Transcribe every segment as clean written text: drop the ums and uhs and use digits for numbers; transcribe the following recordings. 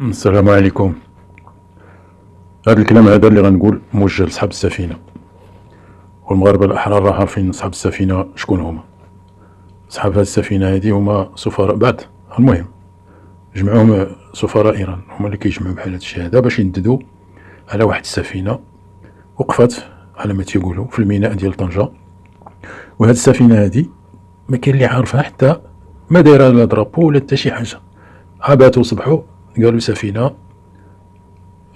السلام عليكم. هذا الكلام هذا اللي غنقول موجه لصحاب السفينة، والمغاربة الأحرار راه عارفين صحاب السفينة شكون هما. صحاب هذه السفينة هذه هما سفراء بعد، المهم جمعوهم سفراء إيران، هما اللي كيجمعوا بحال هاد الشي هذا باش ينددوا على واحد السفينة وقفت على ما تيقولوا في الميناء ديال طنجة. وهاد السفينة هذه ما كاين اللي عارفها، حتى ما دايره لا درابو ولا حتى شي حاجة. عباتوا صبحوا قالوا سفينة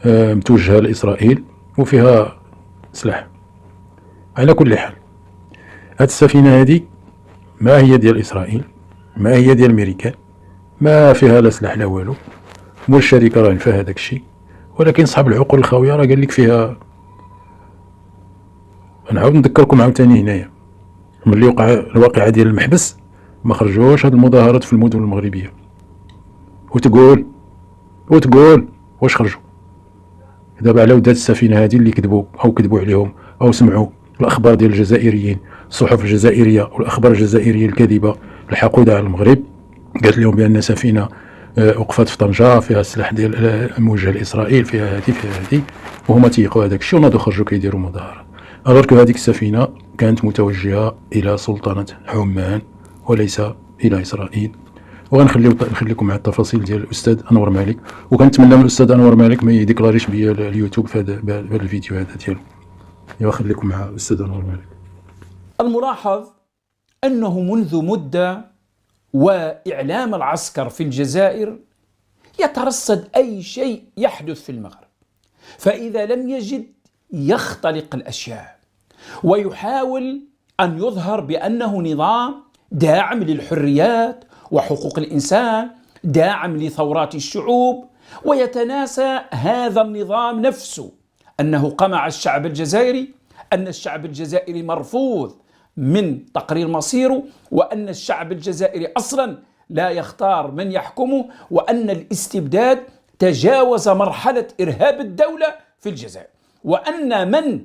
متوجهة لإسرائيل وفيها سلاح. على كل حال هاد السفينة هادي ما هي ديال إسرائيل، ما هي ديال الميريكان، ما فيها لا سلاح لا والو، مول الشركة راه فيها هداك الشيء، ولكن صحاب العقول الخاوية راه قال لك فيها. نعاود نذكركم عاوتاني هنايا ملي وقع الواقعة ديال المحبس ما خرجوش هاد المظاهرات في المدن المغربية وتقول واش خرجوا. دابا على ود هاد السفينة هادي اللي كذبوا عليهم أو سمعوا الأخبار ديال الجزائريين، الصحف الجزائرية والأخبار الجزائرية الكاذبة الحقودة على المغرب، قالت لهم بأن سفينة وقفت في طنجة فيها السلاح ديال موجه لإسرائيل، فيها هذه وهما تيقوا هذاك الشيء وناضوا خرجوا كيديروا مظاهرات. ألوغ كو هذيك السفينة كانت متوجهة إلى سلطنة عمان وليس إلى إسرائيل. نخليكم مع التفاصيل ديال الاستاذ انور مالك، وكنتمنى من الاستاذ انور مالك ما يديكلاريش بيا اليوتيوب في هذا الفيديو هذا ديالو. ايوا خليكم مع الاستاذ انور مالك. الملاحظ أنه منذ مدة وإعلام العسكر في الجزائر يترصد أي شيء يحدث في المغرب، فإذا لم يجد يختلق الأشياء ويحاول أن يظهر بأنه نظام داعم للحريات وحقوق الإنسان، داعم لثورات الشعوب، ويتناسى هذا النظام نفسه أنه قمع الشعب الجزائري، أن الشعب الجزائري مرفوض من تقرير مصيره، وأن الشعب الجزائري أصلا لا يختار من يحكمه، وأن الاستبداد تجاوز مرحلة إرهاب الدولة في الجزائر، وأن من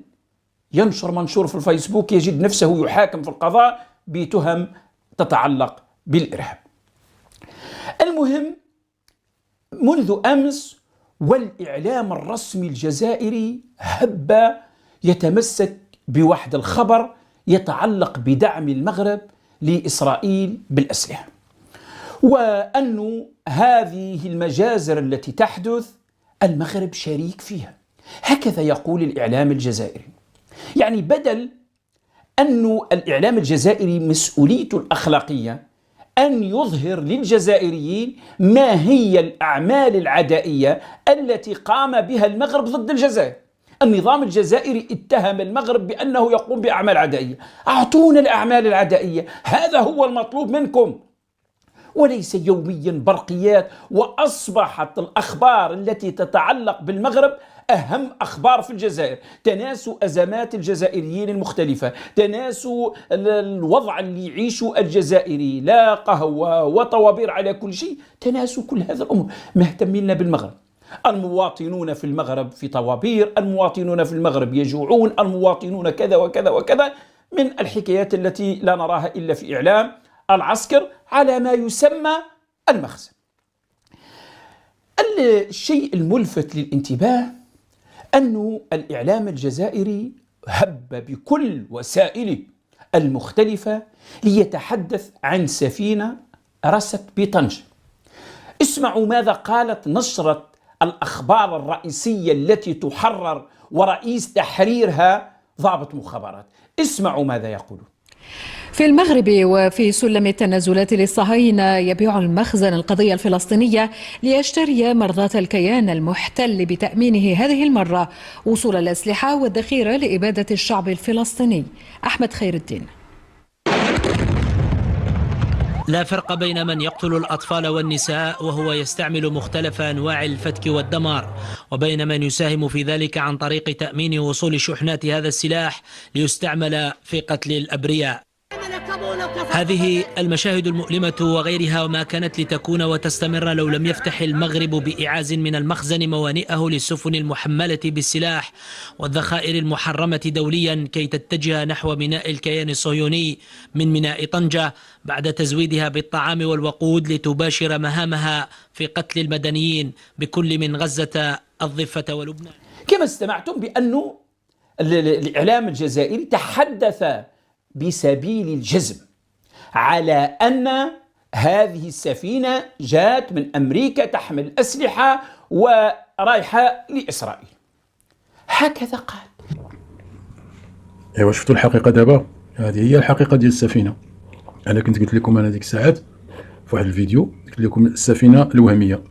ينشر منشور في الفيسبوك يجد نفسه يحاكم في القضاء بتهم تتعلق بالإرهاب. المهم، منذ أمس والإعلام الرسمي الجزائري هب يتمسك بوحد الخبر يتعلق بدعم المغرب لإسرائيل بالأسلحة، وأن هذه المجازر التي تحدث المغرب شريك فيها، هكذا يقول الإعلام الجزائري. يعني بدل أن الإعلام الجزائري مسؤوليته الأخلاقية أن يظهر للجزائريين ما هي الأعمال العدائية التي قام بها المغرب ضد الجزائر. النظام الجزائري اتهم المغرب بأنه يقوم بأعمال عدائية. أعطونا الأعمال العدائية، هذا هو المطلوب منكم، وليس يوميا برقيات. وأصبحت الأخبار التي تتعلق بالمغرب أهم أخبار في الجزائر، تناسوا أزمات الجزائريين المختلفة، تناسوا الوضع اللي يعيشه الجزائري، لا قهوة وطوابير على كل شيء، تناسوا كل هذا الأمور، مهتمين بالمغرب. المواطنون في المغرب في طوابير، المواطنون في المغرب يجوعون، المواطنون كذا وكذا وكذا، من الحكايات التي لا نراها إلا في إعلام العسكر على ما يسمى المخزن. الشيء الملفت للانتباه أن الإعلام الجزائري هب بكل وسائله المختلفة ليتحدث عن سفينة رست بطنجة. اسمعوا ماذا قالت نشرة الأخبار الرئيسية التي تحرر ورئيس تحريرها ضابط مخابرات. اسمعوا ماذا يقولون. في المغرب وفي سلم التنازلات للصهاينة يبيع المخزن القضية الفلسطينية ليشتري مرضاة الكيان المحتل بتأمينه هذه المرة وصول الأسلحة والذخيرة لإبادة الشعب الفلسطيني. أحمد خير الدين. لا فرق بين من يقتل الأطفال والنساء وهو يستعمل مختلف أنواع الفتك والدمار، وبين من يساهم في ذلك عن طريق تأمين وصول شحنات هذا السلاح ليستعمل في قتل الأبرياء. هذه المشاهد المؤلمة وغيرها وما كانت لتكون وتستمر لو لم يفتح المغرب بإعاز من المخزن موانئه للسفن المحملة بالسلاح والذخائر المحرمة دوليا كي تتجه نحو ميناء الكيان الصهيوني من ميناء طنجة بعد تزويدها بالطعام والوقود لتباشر مهامها في قتل المدنيين بكل من غزة الضفة ولبنان. كما استمعتم بأن الإعلام الجزائري تحدث بسبيل الجزم على أن هذه السفينة جاءت من أمريكا تحمل أسلحة ورايحة لإسرائيل، هكذا قال. ايوا شفتوا الحقيقة دابا، هذه هي الحقيقة ديال السفينة. أنا كنت قلت لكم أنا ديك الساعات في واحد الفيديو، قلت لكم السفينة الوهمية.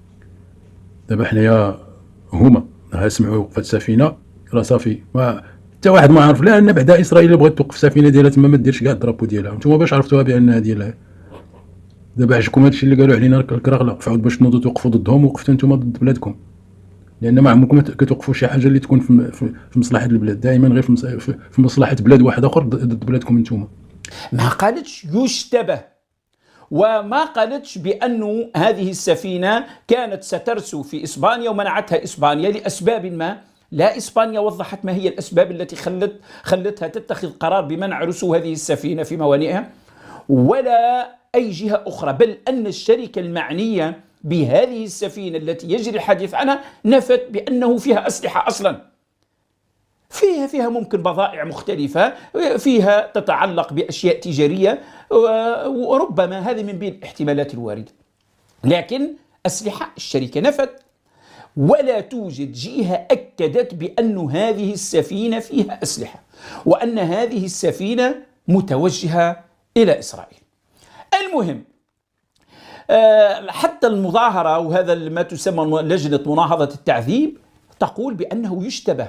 دابا حنايا هما سمعوا وقفة السفينة، راه صافي ما حتى واحد ما عرف، لا ان بعدا اسرائيل بغات توقف السفينه ديالها تما ما ديرش كاع الدرابو ديالها. نتوما باش عرفتوها بانها ديالها؟ دابا عجبكم هادشي اللي قالوا علينا الكراغله، فعاود باش تنوضوا توقفوا ضدهم، وقفتوا نتوما ضد بلادكم، لان ما عمركم كتوقفوا شي حاجه اللي تكون في مصلحه البلاد، دائما غير في مصلحه بلاد واحد اخر ضد بلادكم نتوما. ما قالتش يشتبه، وما قالتش بأن هذه السفينة كانت سترسو في إسبانيا ومنعتها إسبانيا لأسباب ما. لا، إسبانيا وضحت ما هي الأسباب التي خلتها تتخذ قرار بمنع رسو هذه السفينة في موانئها، ولا أي جهة أخرى، بل أن الشركة المعنية بهذه السفينة التي يجري الحديث عنها نفت بأنه فيها أسلحة أصلا. فيها ممكن بضائع مختلفة، فيها تتعلق بأشياء تجارية، وربما هذه من بين الاحتمالات الواردة، لكن أسلحة الشركة نفت، ولا توجد جهة أكدت بأن هذه السفينة فيها أسلحة وأن هذه السفينة متوجهة إلى إسرائيل. المهم، حتى المظاهرة وهذا ما تسمى لجنة مناهضة التعذيب تقول بأنه يشتبه،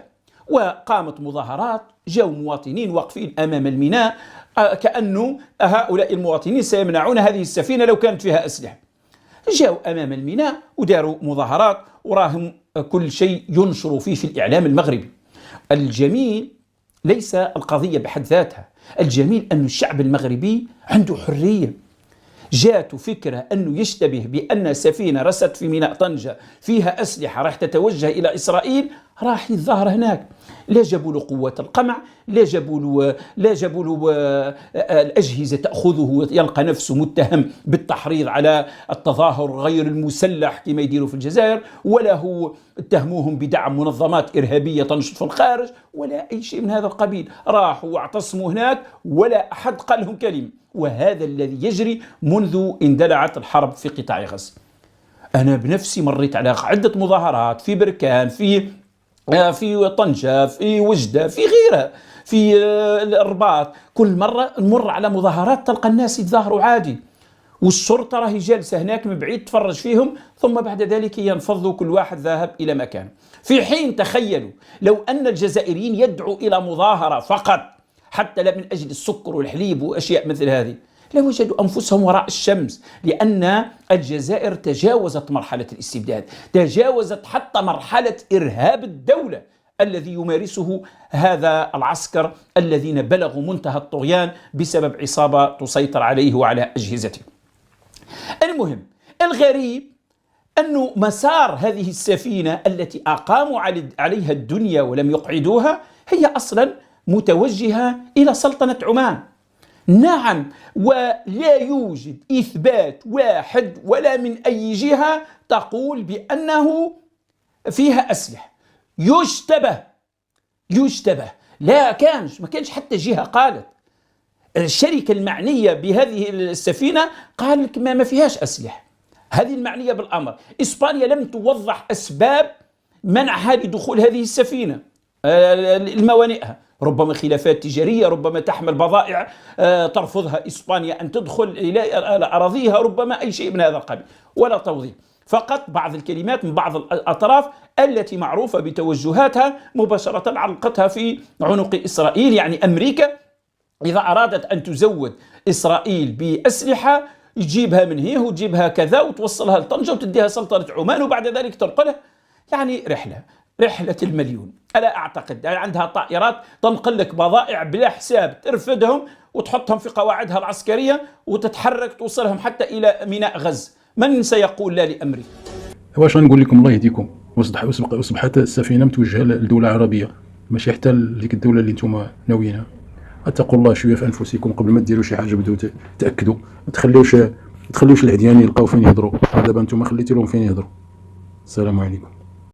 وقامت مظاهرات، جاءوا مواطنين واقفين أمام الميناء كأنه هؤلاء المواطنين سيمنعون هذه السفينة لو كانت فيها أسلحة. جاءوا أمام الميناء وداروا مظاهرات، وراهم كل شيء ينشر فيه في الإعلام المغربي. الجميل ليس القضية بحد ذاتها، الجميل أن الشعب المغربي عنده حرية. جاءت فكرة أنه يشتبه بأن سفينة رست في ميناء طنجة فيها أسلحة راح تتوجه إلى إسرائيل، راح يتظاهر هناك. لا جابوا له قوة القمع، لا جابوا له الأجهزة تأخذه يلقى نفسه متهم بالتحريض على التظاهر غير المسلح كما يديروا في الجزائر، ولا هو اتهموهم بدعم منظمات إرهابية تنشط في الخارج، ولا أي شيء من هذا القبيل. راحوا واعتصموا هناك ولا أحد قال لهم كلمة. وهذا الذي يجري منذ اندلعت الحرب في قطاع غزة. أنا بنفسي مريت على عدة مظاهرات في بركان، في طنجة، في وجدة، في غيرها، في الرباط. كل مرة نمر على مظاهرات تلقى الناس يتظاهروا عادي، والشرطة راهي جالسة هناك من بعيد تفرج فيهم، ثم بعد ذلك ينفضوا كل واحد ذاهب إلى مكانه. في حين تخيلوا لو أن الجزائريين يدعوا إلى مظاهرة فقط حتى لا من أجل السكر والحليب وأشياء مثل هذه، لوجدوا أنفسهم وراء الشمس، لأن الجزائر تجاوزت مرحلة الاستبداد، تجاوزت حتى مرحلة إرهاب الدولة الذي يمارسه هذا العسكر الذين بلغوا منتهى الطغيان بسبب عصابة تسيطر عليه وعلى أجهزته. المهم، الغريب أن مسار هذه السفينة التي أقاموا عليها الدنيا ولم يقعدوها هي أصلا متوجهة إلى سلطنة عمان. نعم، ولا يوجد إثبات واحد ولا من أي جهة تقول بأنه فيها أسلحة. يشتبه، ما كانش حتى جهة قالت. الشركة المعنية بهذه السفينة قال لك ما فيهاش أسلحة، هذه المعنية بالأمر. إسبانيا لم توضح أسباب منعها لدخول هذه السفينة الموانئها، ربما خلافات تجارية، ربما تحمل بضائع ترفضها إسبانيا أن تدخل إلى أراضيها، ربما أي شيء من هذا القبيل، ولا توضيح، فقط بعض الكلمات من بعض الأطراف التي معروفة بتوجهاتها مباشرة علقتها في عنق إسرائيل. يعني أمريكا إذا أرادت أن تزود إسرائيل بأسلحة تجيبها من هنا وتجيبها كذا وتوصلها لطنجة وتديها سلطنة عمان، وبعد ذلك تنقلها. يعني رحلة رحلة المليون. ألا أعتقد عندها طائرات تنقل لك بضائع بلا حساب، ترفدهم وتحطهم في قواعدها العسكرية وتتحرك توصلهم حتى إلى ميناء غز. من سيقول لا لأمري؟ واش غنقول لكم الله يهديكم، وصبحت السفينة متوجهة لدولة عربية ماشي حتى لديك الدولة اللي نتوما ناويينها. اتقوا الله شوية في أنفسكم قبل ما ديروا شي حاجة، بداو تأكدوا، ما تخليوش العديان يلقاو فين يهضروا. دابا نتوما خليتوا لهم فين يهضروا. السلام عليكم.